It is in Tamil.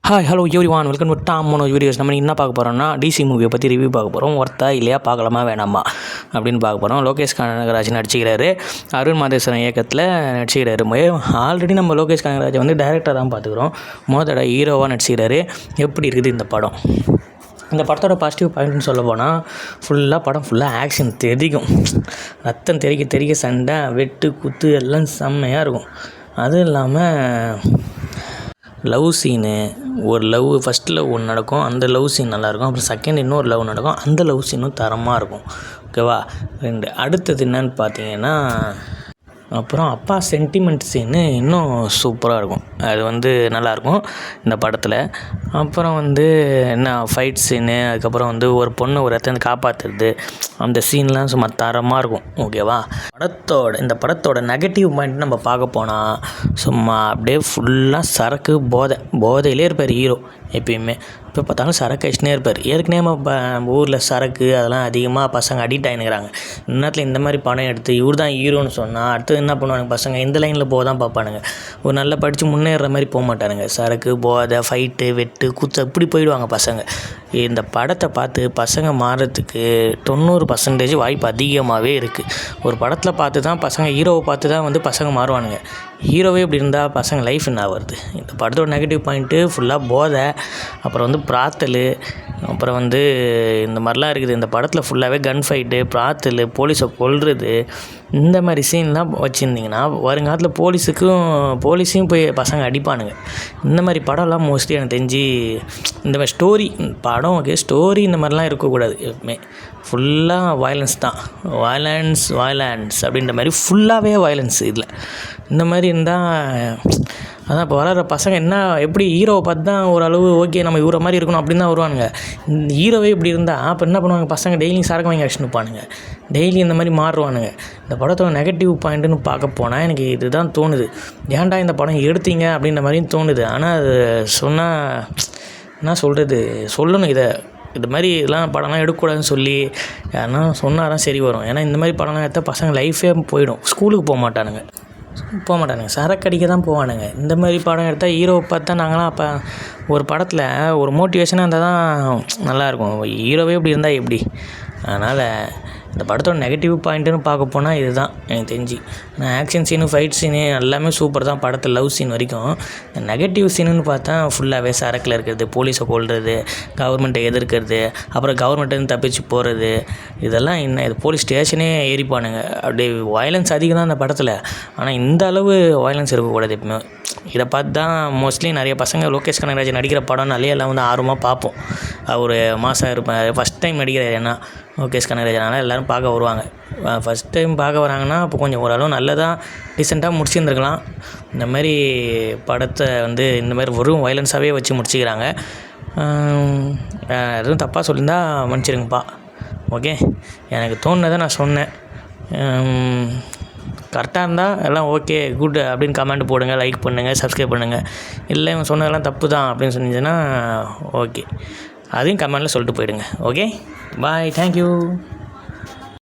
Hello everyone, welcome to Tom Manoj videos. நம்ம என்ன பார்க்க போகிறோம்னா டிசி மூவியை பற்றி ரிவ்யூ பார்க்க போகிறோம். ஒர்த்தா இல்லையா, பார்க்கலாமா வேணாமா அப்படின்னு பார்க்க போகிறோம். லோகேஷ் கனகராஜ் நடிச்சிக்கிறாரு, அருண் மாதேஸ்வரன் இயக்கத்தில் நடிச்சிக்கிறாரு. ஆல்ரெடி நம்ம லோகேஷ் கனகராஜ் வந்து டைரக்டராக தான் பார்த்துக்குறோம். மோதோட ஹீரோவாக நடிச்சிக்கிறாரு. எப்படி இருக்குது இந்த படம்? இந்த படத்தோட பாசிட்டிவ் பாயிண்ட்னு சொல்ல போனால் படம் ஃபுல்லாக ஆக்ஷன் தெரிக்கும். ரத்தம் தெறிக்க சண்டை, வெட்டு குத்து எல்லாம் செம்மையாக இருக்கும். அதுவும் இல்லாமல் லவ் சீனு, ஃபஸ்ட் லவ் ஒன்று நடக்கும், அந்த லவ் சீன் நல்லாயிருக்கும். அப்புறம் செகண்ட் இன்னொரு லவ் நடக்கும், அந்த லவ் சீனும் தரமாக இருக்கும். ஓகேவா? அடுத்தது என்னன்னு பார்த்தீங்கன்னா, அப்புறம் அப்பா சென்டிமெண்ட் சீனு இன்னும் சூப்பராக இருக்கும். அது வந்து நல்லாயிருக்கும் இந்த படத்தில். அப்புறம் என்ன ஃபைட் சீனு, அதுக்கப்புறம் ஒரு பொண்ணு ஒரு இடத்துல காப்பாற்றுறது, அந்த சீன்லாம் சும்மா தரமாக இருக்கும். ஓகேவா? இந்த படத்தோட நெகட்டிவ் பாயிண்ட் நம்ம பார்க்க போனால், சும்மா அப்படியே ஃபுல்லாக சரக்கு போதையிலே இருப்பார் ஹீரோ. எப்பயுமே இப்போ பார்த்தாலும் சரக்கு அடிச்சுனே இருப்பார். ஏற்கனவே நம்ம ஊரில் சரக்கு அதெல்லாம் அதிகமாக பசங்க அடிக்ட் ஆகினுக்கிறாங்க. இன்னத்தில் இந்த மாதிரி படம் எடுத்து இவர் தான் ஹீரோன்னு சொன்னால் அடுத்து என்ன பண்ணுவானுங்க பசங்க? இந்த லைனில் போக தான் பார்ப்பானுங்க. ஒரு நல்லா படித்து முன்னேற மாதிரி போக மாட்டானுங்க. சரக்கு, போதை, ஃபைட்டு, வெட்டு, குத்து இப்படி போயிடுவாங்க பசங்க. இந்த படத்தை பார்த்து பசங்க மாறுறதுக்கு 90% வாய்ப்பு அதிகமாகவே இருக்குது. ஒரு படத்தில் பார்த்து தான் பசங்க, ஹீரோவை பார்த்து தான் பசங்க மாறுவானுங்க. ஹீரோவே இப்படி இருந்தால் பசங்க லைஃப் என்ன வருது? இந்த படத்தோட நெகட்டிவ் பாயிண்ட்டு ஃபுல்லாக போதை, அப்புறம் பிராத்தல், அப்புறம் இந்த மாதிரிலாம் இருக்குது. இந்த படத்தில் ஃபுல்லாகவே கன் ஃபைட்டு, பிராத்தல், போலீஸை கொல்றது, இந்த மாதிரி சீன்லாம் வச்சுருந்திங்கன்னா வருங்காலத்தில் போலீஸையும் போய் பசங்க அடிப்பானுங்க. இந்த மாதிரி படம்லாம் மோஸ்ட்லி எனக்கு தெரிஞ்சு இந்த மாதிரி ஸ்டோரி படம் ஸ்டோரி இந்த மாதிரிலாம் இருக்கக்கூடாது. எப்பவுமே ஃபுல்லாக வயலன்ஸ் தான். வயலன்ஸ் அப்படின்ற மாதிரி ஃபுல்லாகவே வயலன்ஸ் இதில். இந்த மாதிரி இருந்தால் அதான் இப்போ வளர்கிற பசங்க எப்படி ஹீரோவை பார்த்து தான் ஓரளவு ஓகே நம்ம இவரை மாதிரி இருக்கணும் அப்படின்னு தான் வருவானுங்க. இந்த ஹீரோவே இப்படி இருந்தால் அப்போ என்ன பண்ணுவாங்க பசங்க? டெய்லியும் சரக்கு வாங்கி அடிச்சுன்னு இருப்பானுங்க, டெய்லி இந்த மாதிரி மாறுவானுங்க. இந்த படத்தோட நெகட்டிவ் பாயிண்ட்டுன்னு பார்க்க போனால் எனக்கு இதுதான் தோணுது. ஏன்டா இந்த படம் எடுத்தீங்க அப்படின்ற மாதிரியும் தோணுது. ஆனால் அது சொன்னால் என்ன சொல்கிறது, சொல்லணும் இது மாதிரி இதெல்லாம் படம்லாம் எடுக்கக்கூடாதுன்னு சொல்லி யாருன்னா சொன்னால் தான் சரி வரும். ஏன்னா இந்த மாதிரி படம்லாம் எடுத்தால் பசங்க லைஃபே போயிடும். ஸ்கூலுக்கு போக மாட்டானுங்க, சரக்கு அடிக்க தான் போவானுங்க. இந்த மாதிரி படம் எடுத்தால் ஹீரோவை பார்த்தா நாங்களாம் அப்போ ஒரு படத்தில் ஒரு மோட்டிவேஷனாக இருந்தால் தான் நல்லாயிருக்கும். ஹீரோவே இப்படி இருந்தால் எப்படி? அதனால் இந்த படத்தோட நெகட்டிவ் பாயிண்ட்டுன்னு பார்க்க போனால் இதுதான் எனக்கு தெரிஞ்சு. நான் ஆக்ஷன் சீனு, ஃபைட் சீனு எல்லாமே சூப்பர் தான் படத்தில், லவ் சீன் வரைக்கும். நெகட்டிவ் சீனுன்னு பார்த்தா ஃபுல்லாகவே சரக்கில் இருக்கிறது, போலீஸை கொல்றது, கவர்மெண்ட்டை எதிர்க்கிறது, அப்புறம் கவர்மெண்ட்டு தப்பிச்சு போகிறது, இதெல்லாம் இது போலீஸ் ஸ்டேஷனே ஏறிப்பானுங்க. அப்படியே வயலன்ஸ் அதிகம் தான் அந்த படத்தில். ஆனால் இந்த அளவு வயலன்ஸ் இருக்கக்கூடாது எப்பவுமே. இதை பார்த்து தான் மோஸ்ட்லி நிறைய பசங்க லோகேஷ் கனகராஜ் நடிக்கிற படம்னாலே எல்லாம் ஆர்வமாக பார்ப்போம். அவர் மாதம் இருப்பேன், ஃபஸ்ட் டைம் நடிக்கிறார். ஏன்னா லோகேஷ் கனகராஜனால எல்லோரும் பார்க்க வருவாங்க. ஃபஸ்ட் டைம் பார்க்க வராங்கன்னா அப்போ கொஞ்சம் ஓரளவு நல்லதாக டீசெண்டாக முடிச்சுருந்துருக்கலாம். இந்த மாதிரி படத்தை இந்த மாதிரி வெறும் வயலன்ஸாகவே வச்சு முடிச்சுக்கிறாங்க. எதுவும் தப்பாக சொல்லியிருந்தா மன்னிச்சிருங்கப்பா. ஓகே, எனக்கு தோணுனதை நான் சொன்னேன். கரெக்டாக இருந்தால் எல்லாம் ஓகே குட் அப்படின்னு கமெண்ட் போடுங்க, லைக் பண்ணுங்கள், சப்ஸ்கிரைப் பண்ணுங்கள். இல்லை இவன் சொன்னதெல்லாம் தப்பு தான் அப்படின்னு சொன்னீங்கன்னா ஓகே, அதையும் கமெண்டில் சொல்லிட்டு போயிடுங்க. ஓகே, பாய், தேங்க்யூ.